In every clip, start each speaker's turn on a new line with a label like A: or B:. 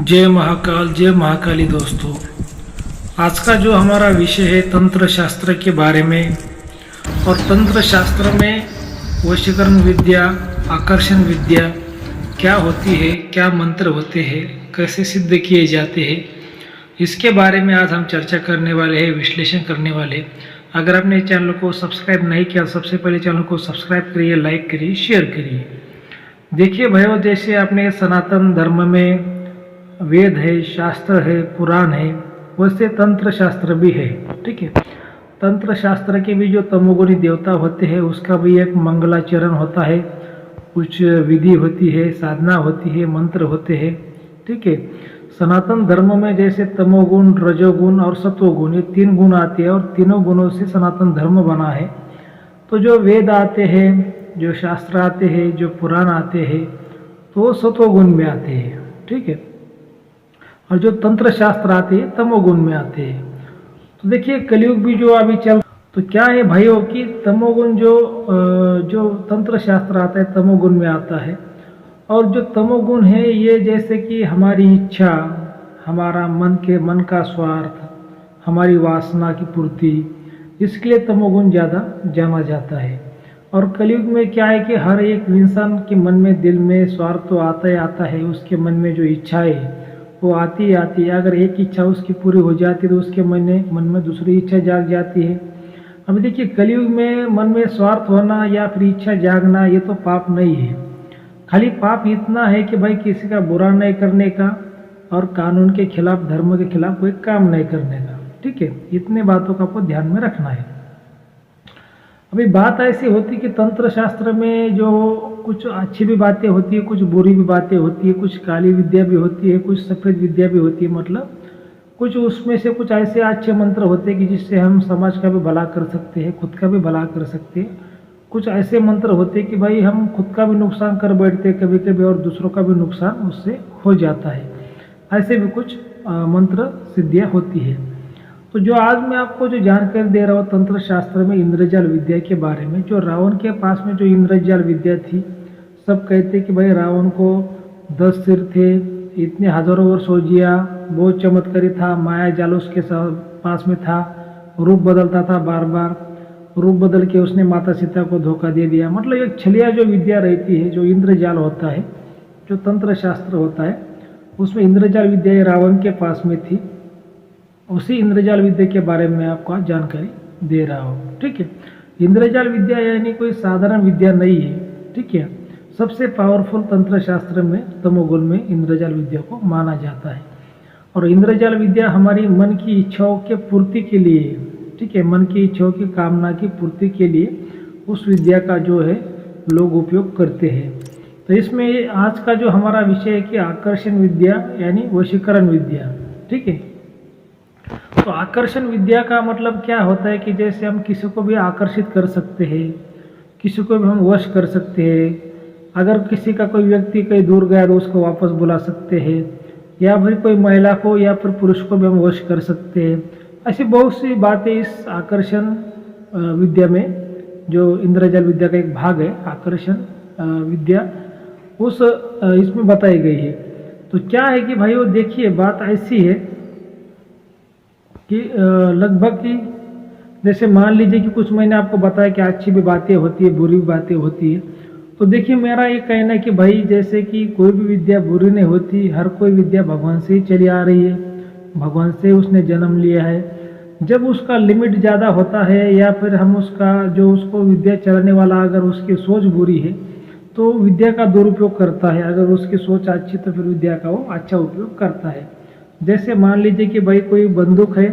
A: जय महाकाल जय महाकाली। दोस्तों, आज का जो हमारा विषय है तंत्र शास्त्र के बारे में। और तंत्र शास्त्र में वशीकरण विद्या, आकर्षण विद्या क्या होती है, क्या मंत्र होते हैं, कैसे सिद्ध किए जाते हैं, इसके बारे में आज हम चर्चा करने वाले हैं, विश्लेषण करने वाले हैं। अगर आपने चैनल को सब्सक्राइब नहीं किया, सबसे पहले चैनल को सब्सक्राइब करिए, लाइक करिए, शेयर करिए। देखिए भाइयों, जैसे आपने सनातन धर्म में वेद है, शास्त्र है, पुराण है, वैसे तंत्र शास्त्र भी है। ठीक है, तंत्र शास्त्र के भी जो तमोगुणी देवता होते हैं उसका भी एक मंगलाचरण होता है, कुछ विधि होती है, साधना होती है, मंत्र होते हैं। ठीक है, सनातन धर्म में जैसे तमोगुण, रजोगुण और सत्वगुण, ये 3 गुण आते हैं और तीनों गुणों से सनातन धर्म बना है। तो जो वेद आते हैं, जो शास्त्र आते हैं, जो पुराण आते हैं, तो सत्वगुण में आते हैं। ठीक है, और जो तंत्र शास्त्र आते हैं तमोगुण में आते हैं। तो देखिए कलयुग भी जो अभी चल, तो क्या है भाइयों कि तमोगुण जो तंत्र शास्त्र आता है तमोगुण में आता है। और जो तमोगुण है ये जैसे कि हमारी इच्छा, हमारा मन का स्वार्थ, हमारी वासना की पूर्ति, इसके लिए तमोगुण ज़्यादा जाना जाता है। और कलयुग में क्या है कि हर एक इंसान के मन में, दिल में स्वार्थ तो आता ही आता है। उसके मन में जो इच्छाएं वो आती ही आती है। अगर एक इच्छा उसकी पूरी हो जाती है तो उसके मन में दूसरी इच्छा जाग जाती है। अब देखिए कलयुग में मन में स्वार्थ होना या फिर इच्छा जागना ये तो पाप नहीं है। खाली पाप इतना है कि भाई किसी का बुरा नहीं करने का और कानून के खिलाफ, धर्म के खिलाफ कोई काम नहीं करने का। ठीक है, इतने बातों का आपको ध्यान में रखना है। अभी बात ऐसी होती कि तंत्र शास्त्र में जो कुछ अच्छी भी बातें होती है, कुछ बुरी भी बातें होती है, कुछ काली विद्या भी होती है, कुछ सफ़ेद विद्या भी होती है। मतलब कुछ उसमें से कुछ ऐसे अच्छे मंत्र होते हैं कि जिससे हम समाज का भी भला कर सकते हैं, खुद का भी भला कर सकते हैं। कुछ ऐसे मंत्र होते हैं कि भाई हम खुद का भी नुकसान कर बैठते हैं कभी कभी और दूसरों का भी नुकसान उससे हो जाता है। ऐसे भी कुछ मंत्र सिद्धियाँ होती है। तो जो आज मैं आपको जो जानकारी दे रहा हूँ तंत्र शास्त्र में इंद्रजाल विद्या के बारे में, जो रावण के पास में जो इंद्रजाल विद्या थी, सब कहते कि भाई रावण को 10 सिर थे, इतने हजारों वर्ष हो जिया, बहुत चमत्कारी था, माया जाल उसके पास में था, रूप बदलता था, बार बार रूप बदल के उसने माता सीता को धोखा दे दिया। मतलब एक छलिया जो विद्या रहती है, जो इंद्रजाल होता है, जो तंत्र शास्त्र होता है, उसमें इंद्रजाल विद्या रावण के पास में थी। उसी इंद्रजाल विद्या के बारे में आपको आज जानकारी दे रहा हूँ। ठीक है, इंद्रजाल विद्या यानी कोई साधारण विद्या नहीं है। ठीक है, सबसे पावरफुल तंत्र शास्त्र में तमोगुण में इंद्रजाल विद्या को माना जाता है। और इंद्रजाल विद्या हमारी मन की इच्छाओं के पूर्ति के लिए, ठीक है, मन की इच्छाओं की कामना की पूर्ति के लिए उस विद्या का जो है लोग उपयोग करते हैं। तो इसमें आज का जो हमारा विषय है कि आकर्षण विद्या यानी वशीकरण विद्या। ठीक है, तो आकर्षण विद्या का मतलब क्या होता है कि जैसे हम किसी को भी आकर्षित कर सकते हैं, किसी को भी हम वश कर सकते हैं। अगर किसी का कोई व्यक्ति कहीं दूर गया तो उसको वापस बुला सकते हैं, या फिर कोई महिला को या फिर पुरुष को भी हम वश कर सकते हैं। ऐसी बहुत सी बातें इस आकर्षण विद्या में, जो इंद्रजाल विद्या का एक भाग है आकर्षण विद्या, उस इसमें बताई गई है। तो क्या है कि भाइयों देखिए, बात ऐसी है कि लगभग कि जैसे मान लीजिए कि कुछ मैंने आपको बताया कि अच्छी भी बातें होती है, बुरी भी बातें होती है। तो देखिए मेरा ये कहना है कि भाई जैसे कि कोई भी विद्या बुरी नहीं होती, हर कोई विद्या भगवान से ही चली आ रही है, भगवान से उसने जन्म लिया है। जब उसका लिमिट ज़्यादा होता है या फिर हम उसका जो उसको विद्या चलाने वाला अगर उसकी सोच बुरी है तो विद्या का दुरुपयोग करता है। अगर उसकी सोच अच्छी तो फिर विद्या का वो अच्छा उपयोग करता है। जैसे मान लीजिए कि भाई कोई बंदूक है,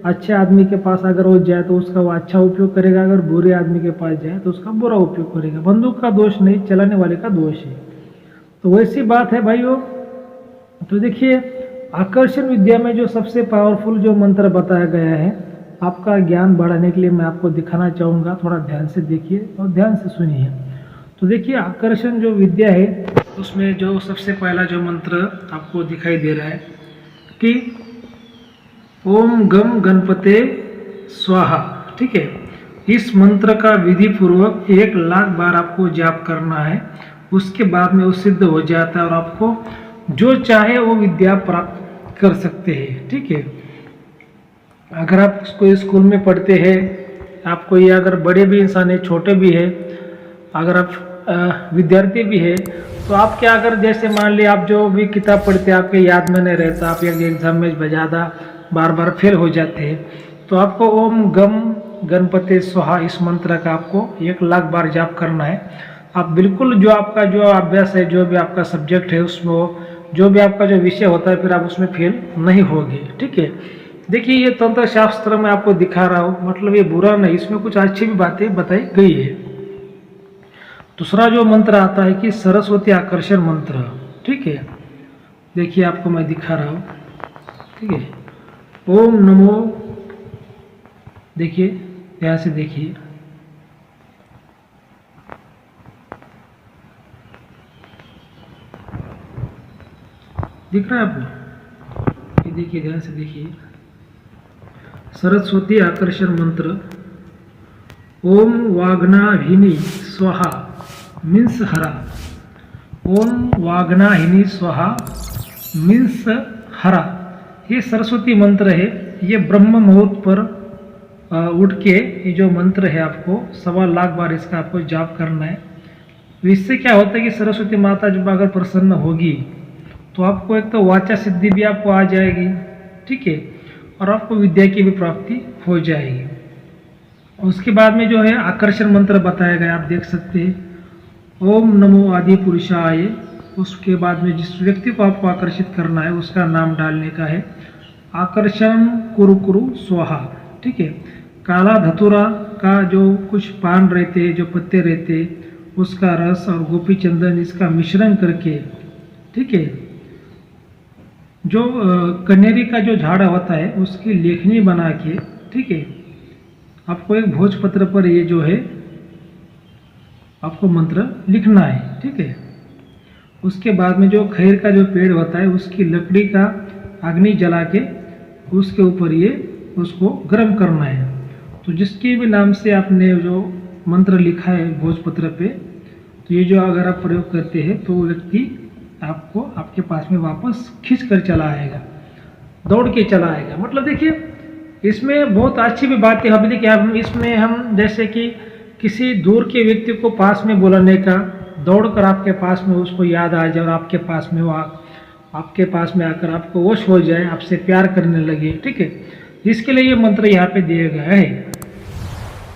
A: अच्छे आदमी के पास अगर वो जाए तो उसका वो अच्छा उपयोग करेगा, अगर बुरे आदमी के पास जाए तो उसका बुरा उपयोग करेगा। बंदूक का दोष नहीं, चलाने वाले का दोष है। तो वैसी बात है भाइयों। तो देखिए आकर्षण विद्या में जो सबसे पावरफुल जो मंत्र बताया गया है, आपका ज्ञान बढ़ाने के लिए मैं आपको दिखाना चाहूँगा। थोड़ा ध्यान से देखिए और ध्यान से सुनिए। तो देखिए आकर्षण जो विद्या है उसमें जो सबसे पहला जो मंत्र आपको दिखाई दे रहा है कि ओम गम गणपते स्वाहा। ठीक है, इस मंत्र का विधि पूर्वक 1 लाख बार आपको जाप करना है। उसके बाद में वो सिद्ध हो जाता है और आपको जो चाहे वो विद्या प्राप्त कर सकते हैं। ठीक है, अगर आप कोई स्कूल में पढ़ते हैं, आप कोई अगर बड़े भी इंसान है, छोटे भी है, अगर आप विद्यार्थी भी है, तो आप क्या, अगर जैसे मान लिया आप जो भी किताब पढ़ते हैं आपके याद में नहीं रहता, आप एक एग्जाम में बजादा बार बार फेल हो जाते हैं, तो आपको ओम गम गणपति स्वाहा इस मंत्र का आपको 1,00,000 बार जाप करना है। आप बिल्कुल जो आपका जो अभ्यास है, जो भी आपका सब्जेक्ट है, उसमें जो भी आपका जो विषय होता है, फिर आप उसमें फेल नहीं होगे। ठीक है, देखिए ये तंत्र शास्त्र में आपको दिखा रहा हूँ, मतलब ये बुरा नहीं, इसमें कुछ अच्छी भी बातें बताई गई है। दूसरा जो मंत्र आता है कि सरस्वती आकर्षण मंत्र। ठीक है, देखिए आपको मैं दिखा रहा हूँ। ठीक है, ओम नमो, देखिए ध्यान से देखिए, दिख रहा है आपको? ये देखिए, ध्यान से देखिए, सरस्वती आकर्षण मंत्र ओम वाग्नाहिनी स्वाहा मीन्स हरा। ओम वाग्नाहिनी स्वाहा मीन्स हरा, ये सरस्वती मंत्र है। ये ब्रह्म मुहूर्त पर उठ के ये जो मंत्र है आपको 1,00,000 बार इसका आपको जाप करना है। तो इससे क्या होता है कि सरस्वती माता जब अगर प्रसन्न होगी तो आपको एक तो वाचा सिद्धि भी आपको आ जाएगी। ठीक है, और आपको विद्या की भी प्राप्ति हो जाएगी। उसके बाद में जो है आकर्षण मंत्र बताया गया, आप देख सकते हैं, ओम नमो आदि पुरुषाय। उसके बाद में जिस व्यक्ति को आपको आकर्षित करना है उसका नाम डालने का है, आकर्षण कुरु कुरु स्वाहा। ठीक है, काला धतूरा का जो कुछ पान रहते, जो पत्ते रहते, उसका रस और गोपी चंदन इसका मिश्रण करके, ठीक है, जो कनेरी का जो झाड़ होता है उसकी लेखनी बना के, ठीक है, आपको एक भोजपत्र पर ये जो है आपको मंत्र लिखना है। ठीक है, उसके बाद में जो खैर का जो पेड़ होता है उसकी लकड़ी का अग्नि जला के उसके ऊपर ये उसको गर्म करना है। तो जिसके भी नाम से आपने जो मंत्र लिखा है भोजपत्र पे, तो ये जो अगर आप प्रयोग करते हैं तो वो व्यक्ति आपको आपके पास में वापस खींच कर चला आएगा, दौड़ के चला आएगा। मतलब देखिए इसमें बहुत अच्छी भी बातें अभी देखिए, हम इसमें हम जैसे कि किसी दूर के व्यक्ति को पास में बुलाने का, दौड़कर आपके पास में उसको याद आ जाए और आपके पास में वो आपके पास में आकर आपको वश हो जाए, आपसे प्यार करने लगे। ठीक है, इसके लिए ये मंत्र यहाँ पे दिया गया है।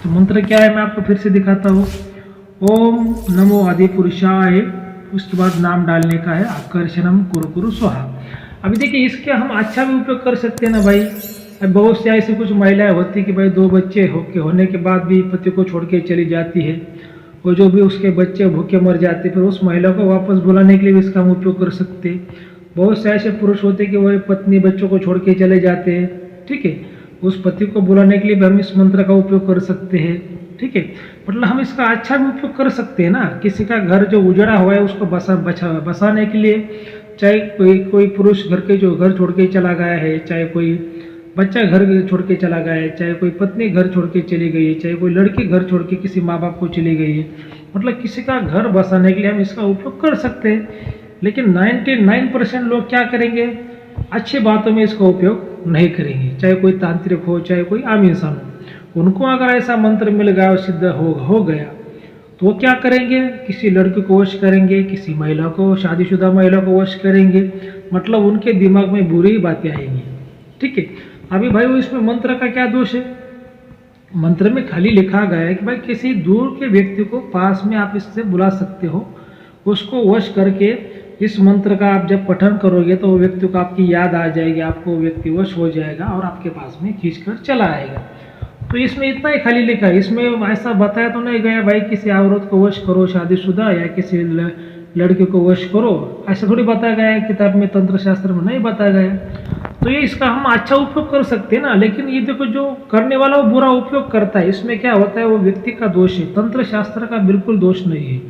A: तो मंत्र क्या है मैं आपको फिर से दिखाता हूँ, ओम नमो आदि पुरुषाय, उसके बाद नाम डालने का है आकर्षणम कुरु कुरु स्वाहा। अभी देखिए इसके हम अच्छा भी उपयोग कर सकते हैं ना भाई। अब बहुत से ऐसी कुछ महिलाएं होती कि भाई 2 बच्चे होने के बाद भी पति को छोड़ के चली जाती है, और जो भी उसके बच्चे भूखे मर जाते, फिर उस महिला को वापस बुलाने के लिए भी इसका हम उपयोग कर सकते हैं। बहुत से ऐसे पुरुष होते कि वह पत्नी बच्चों को छोड़ के चले जाते हैं। ठीक है, उस पति को बुलाने के लिए भी हम इस मंत्र का उपयोग कर सकते हैं। ठीक है, मतलब हम इसका अच्छा भी उपयोग कर सकते हैं ना। किसी का घर जो उजड़ा हुआ है उसको बसाने के लिए, चाहे कोई पुरुष घर छोड़ के चला गया है, चाहे कोई बच्चा घर छोड़ के चला गया है, चाहे कोई पत्नी घर छोड़ के चली गई है, चाहे कोई लड़की घर छोड़ के किसी माँ बाप को चली गई है, मतलब किसी का घर बसाने के लिए हम इसका उपयोग कर सकते हैं। लेकिन 99% लोग क्या करेंगे, अच्छी बातों में इसका उपयोग नहीं करेंगे। चाहे कोई तांत्रिक हो, चाहे कोई आम इंसान हो, उनको अगर ऐसा मंत्र मिल गया और सिद्ध हो गया तो वो क्या करेंगे, किसी लड़के को वश करेंगे, किसी महिला को, शादीशुदा महिला को वश करेंगे, मतलब उनके दिमाग में बुरी ही बातें आएंगी। ठीक है, अभी भाई वो इसमें मंत्र का क्या दोष है, मंत्र में खाली लिखा गया है कि भाई किसी दूर के व्यक्ति को पास में आप इससे बुला सकते हो, उसको वश करके इस मंत्र का आप जब पठन करोगे तो वो व्यक्ति को आपकी याद आ जाएगी, आपको वो व्यक्ति वश हो जाएगा और आपके पास में खींचकर चला आएगा। तो इसमें इतना ही खाली लिखा है, इसमें ऐसा बताया तो नहीं गया भाई किसी औरत को वश करो शादीशुदा, या किसी लड़के को वश करो, ऐसा थोड़ी बताया गया है किताब में, तंत्र शास्त्र में नहीं बताया गया। तो ये इसका हम अच्छा उपयोग कर सकते हैं ना। लेकिन ये देखो जो करने वाला वो बुरा उपयोग करता है, इसमें क्या होता है वो व्यक्ति का दोष है, तंत्र शास्त्र का बिल्कुल दोष नहीं है।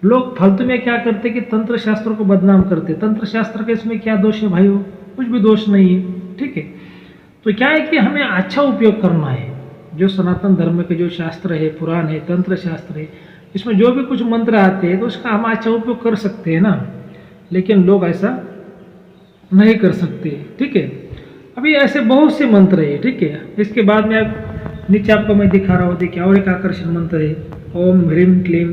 A: लोग फालतू में क्या करते कि तंत्र शास्त्र को बदनाम करते, तंत्र शास्त्र का इसमें क्या दोष है भाई, वो कुछ भी दोष नहीं है। ठीक है, तो क्या है कि हमें अच्छा उपयोग करना है। जो सनातन धर्म के जो शास्त्र है, पुराण है, तंत्र शास्त्र है, इसमें जो भी कुछ मंत्र आते हैं तो उसका हम अच्छा उपयोग कर सकते हैं ना। लेकिन लोग ऐसा नहीं कर सकते। ठीक है, अभी ऐसे बहुत से मंत्र है। ठीक है, इसके बाद में आप नीचे आपको मैं दिखा रहा हूँ, देखिए और एक आकर्षण मंत्र है, ओम ह्रीम क्लीम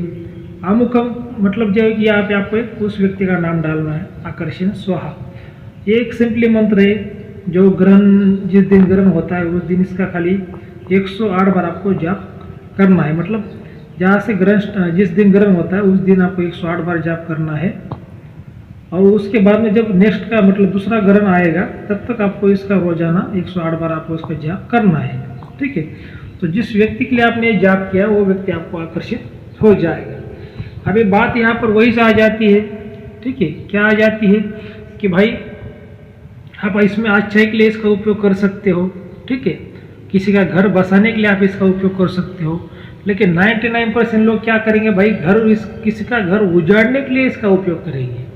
A: आमुखम, मतलब जो है कि यहाँ पे आपको एक उस व्यक्ति का नाम डालना है, आकर्षण स्वाहा। ये एक सिंपली मंत्र है जो ग्रहण जिस दिन ग्रहण होता है उस दिन इसका खाली 108 बार आपको जाप करना है। मतलब जहाँ से ग्रहण जिस दिन ग्रहण होता है उस दिन आपको 108 बार जाप करना है, और उसके बाद में जब नेक्स्ट का मतलब दूसरा ग्रहण आएगा तब तक आपको इसका रोजाना 108 बार आपको इसका जाप करना है। ठीक है, तो जिस व्यक्ति के लिए आपने जाप किया वो व्यक्ति आपको आकर्षित हो जाएगा। अभी बात यहाँ पर वही से आ जाती है। ठीक है, क्या आ जाती है कि भाई आप इसमें अच्छाई के लिए इसका उपयोग कर सकते हो। ठीक है, किसी का घर बसाने के लिए आप इसका उपयोग कर सकते हो, लेकिन 99% लोग क्या करेंगे भाई, किसी का घर उजाड़ने के लिए इसका उपयोग करेंगे।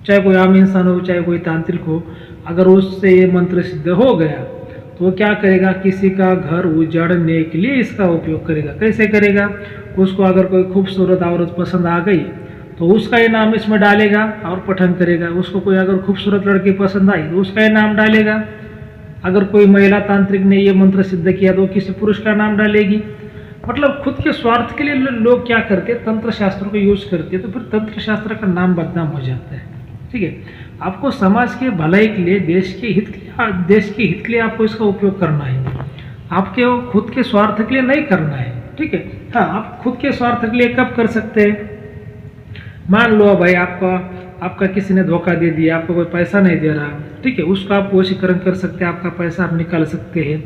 A: चाहे कोई आम इंसान हो, चाहे कोई तांत्रिक हो, अगर उससे ये मंत्र सिद्ध हो गया तो वो क्या करेगा, किसी का घर उजाड़ने के लिए इसका उपयोग करेगा। कैसे करेगा, उसको अगर कोई खूबसूरत औरत पसंद आ गई तो उसका ये नाम इसमें डालेगा और पठन करेगा। उसको कोई अगर खूबसूरत लड़की पसंद आई तो उसका ये नाम डालेगा। अगर कोई महिला तांत्रिक ने ये मंत्र सिद्ध किया तो किसी पुरुष का नाम डालेगी। मतलब खुद के स्वार्थ के लिए लोग क्या करते हैं, तंत्र शास्त्रों को यूज करते हैं, तो फिर तंत्र शास्त्र का नाम बदनाम हो जाता है। ठीक है, आपको समाज के भलाई के लिए, देश के हित के लिए आपको इसका उपयोग करना है, आपके खुद के स्वार्थ के लिए नहीं करना है। ठीक है, हाँ, आप खुद के स्वार्थ के लिए कब कर सकते हैं, मान लो भाई आपका किसी ने धोखा दे दिया, आपको कोई पैसा नहीं दे रहा। ठीक है, उसका आप वशीकरण कर सकते हैं, आपका पैसा आप निकाल सकते हैं।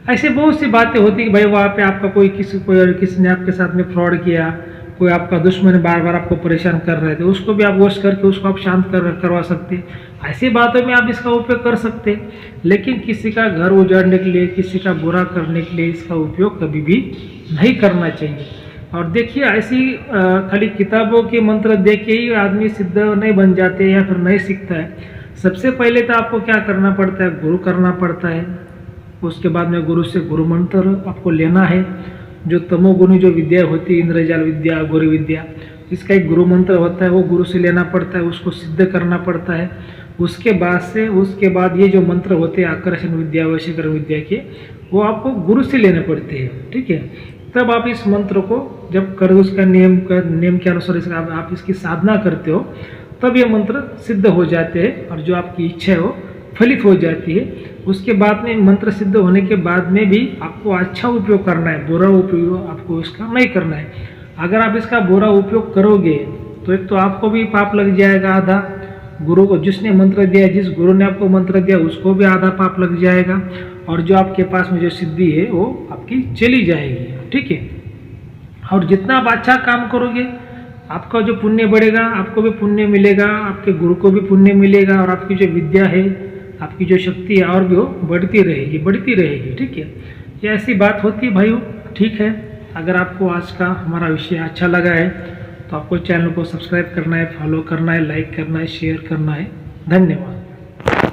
A: ऐसे बहुत सी बातें होती है कि भाई वहाँ पे आपका किसी ने आपके साथ में फ्रॉड किया, कोई आपका दुश्मन बार बार आपको परेशान कर रहे थे, उसको भी आप वश करके उसको आप शांत करवा सकते हैं। ऐसी बातों में आप इसका उपयोग कर सकते हैं, लेकिन किसी का घर उजाड़ने के लिए, किसी का बुरा करने के लिए इसका उपयोग कभी भी नहीं करना चाहिए। और देखिए, ऐसी खाली किताबों के मंत्र देख के ही आदमी सिद्ध नहीं बन जाते या फिर नहीं सीखता है। सबसे पहले तो आपको क्या करना पड़ता है, गुरु करना पड़ता है। उसके बाद में गुरु से गुरु मंत्र आपको लेना है। जो तमोगुणी जो विद्या होती है, इंद्रजाल विद्या, गौरी विद्या, इसका एक गुरु मंत्र होता है, वो गुरु से लेना पड़ता है, उसको सिद्ध करना पड़ता है। उसके बाद ये जो मंत्र होते हैं आकर्षण विद्या, वशीकरण विद्या के, वो आपको गुरु से लेने पड़ते हैं। ठीक है, तब आप इस मंत्र को जब कर उसका नियम के अनुसार आप इसकी साधना करते हो, तब ये मंत्र सिद्ध हो जाते हैं और जो आपकी इच्छा है वो फलित हो जाती है। उसके बाद में मंत्र सिद्ध होने के बाद में भी आपको अच्छा उपयोग करना है, बुरा उपयोग आपको इसका नहीं करना है। अगर आप इसका बुरा उपयोग करोगे तो एक तो आपको भी पाप लग जाएगा आधा, गुरु को जिसने मंत्र दिया, जिस गुरु ने आपको मंत्र दिया उसको भी आधा पाप लग जाएगा, और जो आपके पास में जो सिद्धि है वो आपकी चली जाएगी। ठीक है, और जितना आप अच्छा काम करोगे आपका जो पुण्य बढ़ेगा, आपको भी पुण्य मिलेगा, आपके गुरु को भी पुण्य मिलेगा, और आपकी जो विद्या है, आपकी जो शक्ति है और भी वो बढ़ती रहेगी। ठीक है, ये ऐसी बात होती है भाइयों। ठीक है, अगर आपको आज का हमारा विषय अच्छा लगा है तो आपको चैनल को सब्सक्राइब करना है, फॉलो करना है, लाइक करना है, शेयर करना है। धन्यवाद।